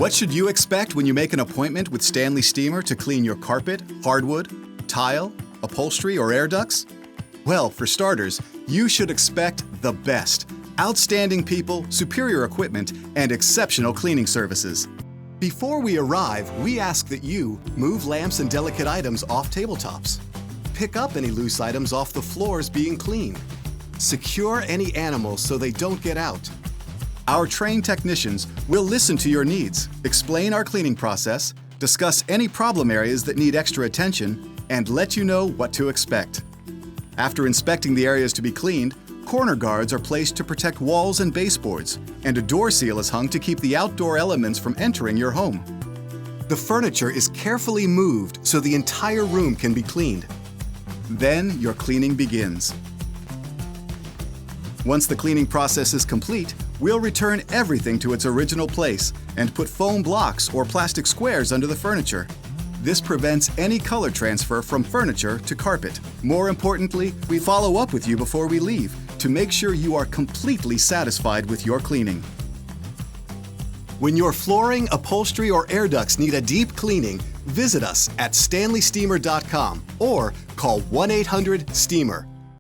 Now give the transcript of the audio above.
What should you expect when you make an appointment with Stanley Steemer to clean your carpet, hardwood, tile, upholstery, or air ducts? Well, for starters, you should expect the best. Outstanding people, superior equipment, and exceptional cleaning services. Before we arrive, we ask that you move lamps and delicate items off tabletops. Pick up any loose items off the floors being cleaned. Secure any animals so they don't get out. Our trained technicians will listen to your needs, explain our cleaning process, discuss any problem areas that need extra attention, and let you know what to expect. After inspecting the areas to be cleaned, corner guards are placed to protect walls and baseboards, and a door seal is hung to keep the outdoor elements from entering your home. The furniture is carefully moved so the entire room can be cleaned. Then your cleaning begins. Once the cleaning process is complete, we'll return everything to its original place and put foam blocks or plastic squares under the furniture. This prevents any color transfer from furniture to carpet. More importantly, we follow up with you before we leave to make sure you are completely satisfied with your cleaning. When your flooring, upholstery, or air ducts need a deep cleaning, visit us at stanleysteemer.com or call 1-800-STEAMER.